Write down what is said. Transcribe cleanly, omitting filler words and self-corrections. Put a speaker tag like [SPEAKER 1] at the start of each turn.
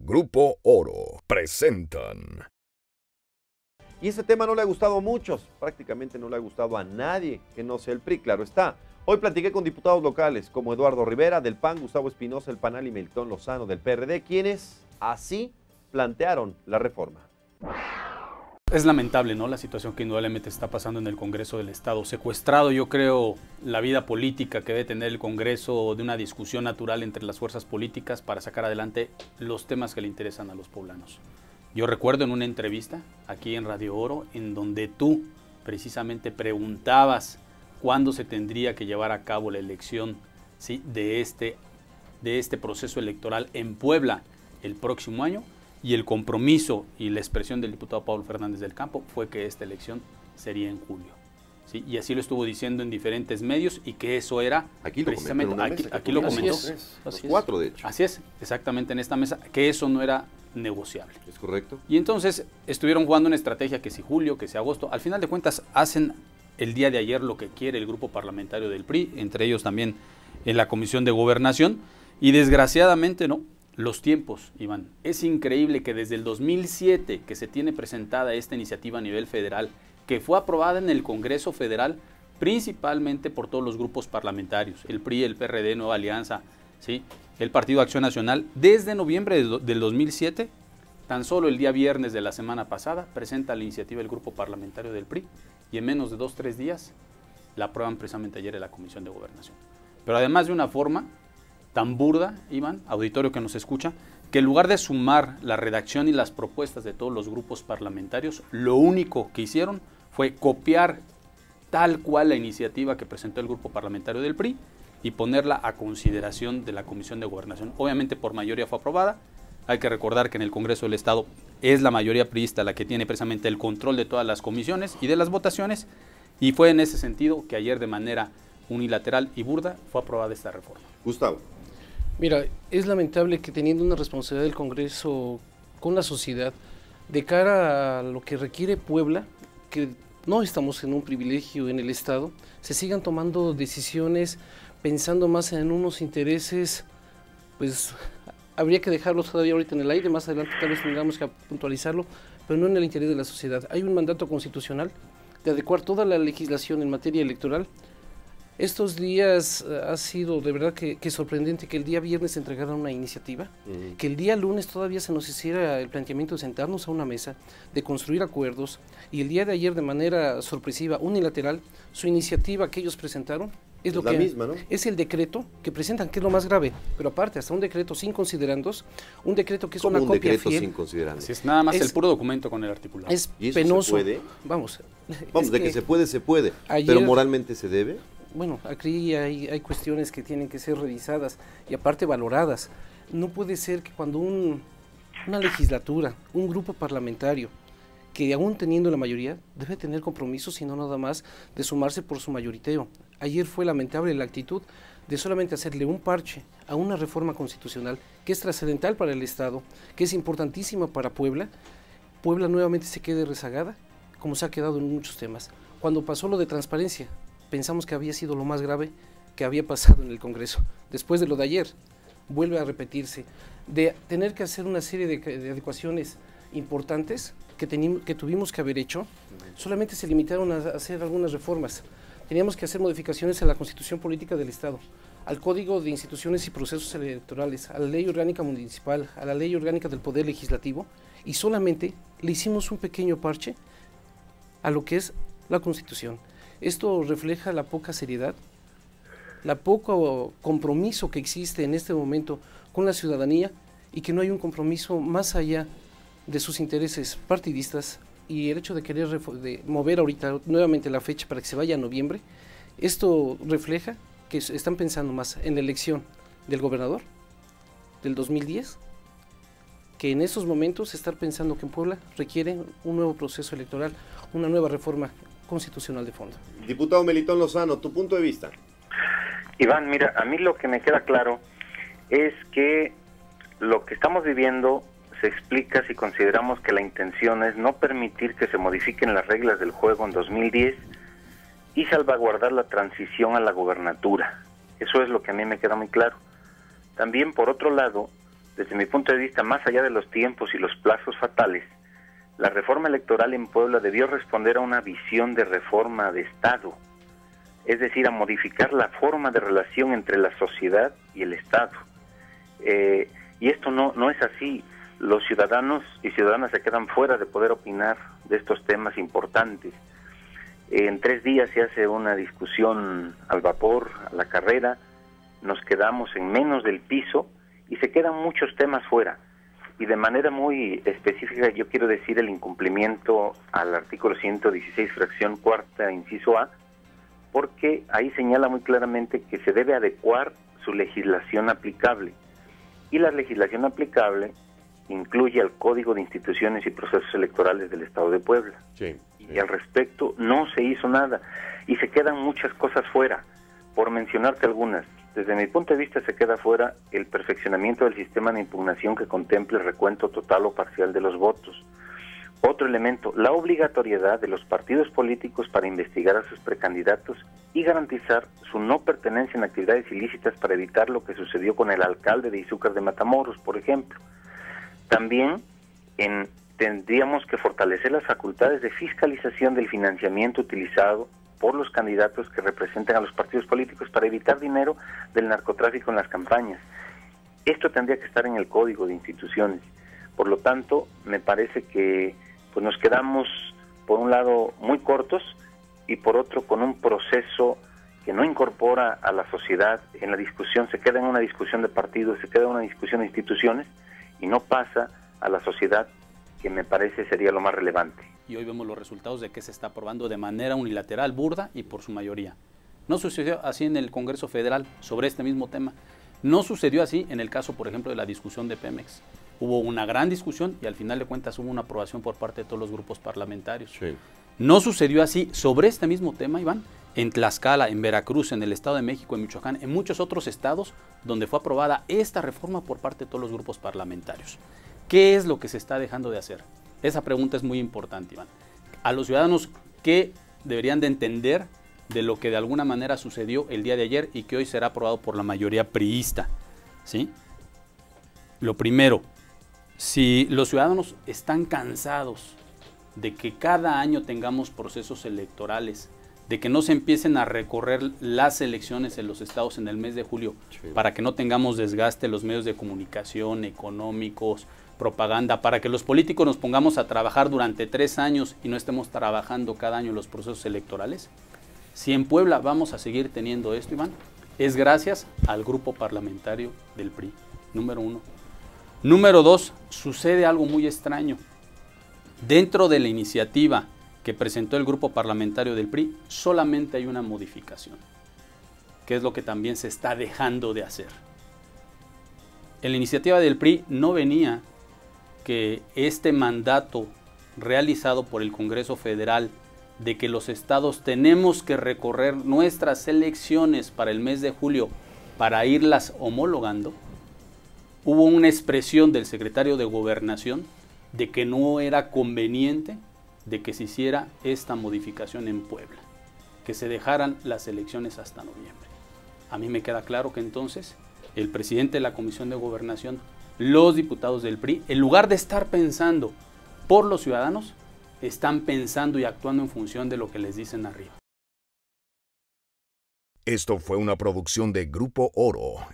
[SPEAKER 1] Grupo Oro presentan.
[SPEAKER 2] Y ese tema no le ha gustado a muchos, prácticamente no le ha gustado a nadie que no sea el PRI, claro está. Hoy platiqué con diputados locales como Eduardo Rivera del PAN, Gustavo Espinosa del PANAL y Melitón Lozano del PRD, quienes así plantearon la reforma.
[SPEAKER 3] Es lamentable, ¿no?, la situación que indudablemente está pasando en el Congreso del Estado. Secuestrado, yo creo, la vida política que debe tener el Congreso de una discusión natural entre las fuerzas políticas para sacar adelante los temas que le interesan a los poblanos. Yo recuerdo en una entrevista aquí en Radio Oro, en donde tú precisamente preguntabas cuándo se tendría que llevar a cabo la elección, ¿sí?, de este proceso electoral en Puebla el próximo año. Y el compromiso y la expresión del diputado Pablo Fernández del Campo fue que esta elección sería en julio, ¿sí? Y así lo estuvo diciendo en diferentes medios y que eso era
[SPEAKER 2] aquí lo
[SPEAKER 3] precisamente, aquí lo comentó. Los
[SPEAKER 2] cuatro, de hecho.
[SPEAKER 3] Así es, exactamente en esta mesa, que eso no era negociable.
[SPEAKER 2] ¿Es correcto?
[SPEAKER 3] Y entonces estuvieron jugando una estrategia que si julio, que si agosto, al final de cuentas hacen el día de ayer lo que quiere el grupo parlamentario del PRI, entre ellos también en la Comisión de Gobernación, y desgraciadamente no. Los tiempos, Iván. Es increíble que desde el 2007 que se tiene presentada esta iniciativa a nivel federal, que fue aprobada en el Congreso Federal, principalmente por todos los grupos parlamentarios, el PRI, el PRD, Nueva Alianza, ¿sí?, el Partido Acción Nacional, desde noviembre del 2007, tan solo el día viernes de la semana pasada, presenta la iniciativa el grupo parlamentario del PRI, y en menos de 2-3 días la aprueban precisamente ayer en la Comisión de Gobernación. Pero además de una forma tan burda, Iván, auditorio que nos escucha, que en lugar de sumar la redacción y las propuestas de todos los grupos parlamentarios, lo único que hicieron fue copiar tal cual la iniciativa que presentó el grupo parlamentario del PRI y ponerla a consideración de la Comisión de Gobernación. Obviamente por mayoría fue aprobada. Hay que recordar que en el Congreso del Estado es la mayoría priista la que tiene precisamente el control de todas las comisiones y de las votaciones, y fue en ese sentido que ayer de manera unilateral y burda fue aprobada esta reforma.
[SPEAKER 2] Gustavo.
[SPEAKER 4] Mira, es lamentable que teniendo una responsabilidad del Congreso con la sociedad, de cara a lo que requiere Puebla, que no estamos en un privilegio en el Estado, se sigan tomando decisiones pensando más en unos intereses, pues habría que dejarlos todavía ahorita en el aire, más adelante tal vez tengamos que puntualizarlo, pero no en el interés de la sociedad. Hay un mandato constitucional de adecuar toda la legislación en materia electoral. Estos días ha sido de verdad que sorprendente que el día viernes se entregara una iniciativa, que el día lunes todavía se nos hiciera el planteamiento de sentarnos a una mesa, de construir acuerdos, y el día de ayer de manera sorpresiva, unilateral, su iniciativa que ellos presentaron es lo
[SPEAKER 2] la
[SPEAKER 4] que
[SPEAKER 2] misma, ¿no?
[SPEAKER 4] Es el decreto que presentan, que es lo más grave, pero aparte hasta un decreto sin considerandos, un decreto que es una copia
[SPEAKER 2] decreto
[SPEAKER 4] fiel.
[SPEAKER 2] sin considerandos?
[SPEAKER 3] Así es, nada más el puro documento con el articulado.
[SPEAKER 4] Es
[SPEAKER 2] ¿Y eso
[SPEAKER 4] penoso.
[SPEAKER 2] se puede?
[SPEAKER 4] Vamos,
[SPEAKER 2] de que se puede,
[SPEAKER 4] ayer,
[SPEAKER 2] pero moralmente se debe.
[SPEAKER 4] Bueno, aquí hay cuestiones que tienen que ser revisadas y aparte valoradas. No puede ser que cuando una legislatura, un grupo parlamentario, que aún teniendo la mayoría, debe tener compromisos y no nada más de sumarse por su mayoriteo. Ayer fue lamentable la actitud de solamente hacerle un parche a una reforma constitucional que es trascendental para el Estado, que es importantísima para Puebla. Puebla nuevamente se quede rezagada, como se ha quedado en muchos temas. Cuando pasó lo de transparencia, pensamos que había sido lo más grave que había pasado en el Congreso. Después de lo de ayer, vuelve a repetirse, de tener que hacer una serie de adecuaciones importantes que tuvimos que haber hecho, solamente se limitaron a hacer algunas reformas. Teníamos que hacer modificaciones a la Constitución Política del Estado, al Código de Instituciones y Procesos Electorales, a la Ley Orgánica Municipal, a la Ley Orgánica del Poder Legislativo, y solamente le hicimos un pequeño parche a lo que es la Constitución. Esto refleja la poca seriedad, la poco compromiso que existe en este momento con la ciudadanía y que no hay un compromiso más allá de sus intereses partidistas, y el hecho de querer mover ahorita nuevamente la fecha para que se vaya a noviembre, esto refleja que están pensando más en la elección del gobernador del 2010 que en esos momentos estar pensando que en Puebla requiere un nuevo proceso electoral, una nueva reforma constitucional de fondo.
[SPEAKER 2] Diputado Melitón Lozano, tu punto de vista.
[SPEAKER 5] Iván, mira, a mí lo que me queda claro es que lo que estamos viviendo se explica si consideramos que la intención es no permitir que se modifiquen las reglas del juego en 2010 y salvaguardar la transición a la gobernatura. Eso es lo que a mí me queda muy claro. También, por otro lado, desde mi punto de vista, más allá de los tiempos y los plazos fatales, la reforma electoral en Puebla debió responder a una visión de reforma de Estado, es decir, a modificar la forma de relación entre la sociedad y el Estado. Y esto no es así. Los ciudadanos y ciudadanas se quedan fuera de poder opinar de estos temas importantes. En 3 días se hace una discusión al vapor, a la carrera, nos quedamos en menos del piso y se quedan muchos temas fuera. Y de manera muy específica yo quiero decir el incumplimiento al artículo 116, fracción cuarta, inciso A, porque ahí señala muy claramente que se debe adecuar su legislación aplicable. Y la legislación aplicable incluye al Código de Instituciones y Procesos Electorales del Estado de Puebla.
[SPEAKER 2] Sí.
[SPEAKER 5] Y al respecto no se hizo nada. Y se quedan muchas cosas fuera. Por mencionarte algunas, desde mi punto de vista se queda fuera el perfeccionamiento del sistema de impugnación que contemple el recuento total o parcial de los votos. Otro elemento, la obligatoriedad de los partidos políticos para investigar a sus precandidatos y garantizar su no pertenencia en actividades ilícitas para evitar lo que sucedió con el alcalde de Izúcar de Matamoros, por ejemplo. También tendríamos que fortalecer las facultades de fiscalización del financiamiento utilizado por los candidatos que representan a los partidos políticos para evitar dinero del narcotráfico en las campañas. Esto tendría que estar en el Código de Instituciones. Por lo tanto, me parece que pues nos quedamos, por un lado, muy cortos y por otro, con un proceso que no incorpora a la sociedad en la discusión, se queda en una discusión de partidos, se queda en una discusión de instituciones y no pasa a la sociedad, que me parece sería lo más relevante.
[SPEAKER 3] Y hoy vemos los resultados de que se está aprobando de manera unilateral, burda y por su mayoría. No sucedió así en el Congreso Federal sobre este mismo tema. No sucedió así en el caso, por ejemplo, de la discusión de Pemex. Hubo una gran discusión y al final de cuentas hubo una aprobación por parte de todos los grupos parlamentarios.
[SPEAKER 2] Sí.
[SPEAKER 3] No sucedió así sobre este mismo tema, Iván, en Tlaxcala, en Veracruz, en el Estado de México, en Michoacán, en muchos otros estados donde fue aprobada esta reforma por parte de todos los grupos parlamentarios. ¿Qué es lo que se está dejando de hacer? Esa pregunta es muy importante, Iván. A los ciudadanos, ¿qué deberían de entender de lo que de alguna manera sucedió el día de ayer y que hoy será aprobado por la mayoría priista? ¿Sí? Lo primero, si los ciudadanos están cansados de que cada año tengamos procesos electorales, de que no se empiecen a recorrer las elecciones en los estados en el mes de julio, para que no tengamos desgaste en los medios de comunicación, económicos, propaganda, para que los políticos nos pongamos a trabajar durante 3 años y no estemos trabajando cada año en los procesos electorales. Si en Puebla vamos a seguir teniendo esto, Iván, es gracias al grupo parlamentario del PRI, número 1. Número 2, sucede algo muy extraño. Dentro de la iniciativa que presentó el grupo parlamentario del PRI, solamente hay una modificación, que es lo que también se está dejando de hacer. En la iniciativa del PRI no venía que este mandato realizado por el Congreso Federal de que los estados tenemos que recorrer nuestras elecciones para el mes de julio para irlas homologando, hubo una expresión del secretario de Gobernación de que no era conveniente de que se hiciera esta modificación en Puebla, que se dejaran las elecciones hasta noviembre. A mí me queda claro que entonces el presidente de la Comisión de Gobernación, los diputados del PRI, en lugar de estar pensando por los ciudadanos, están pensando y actuando en función de lo que les dicen arriba.
[SPEAKER 1] Esto fue una producción de Grupo Oro.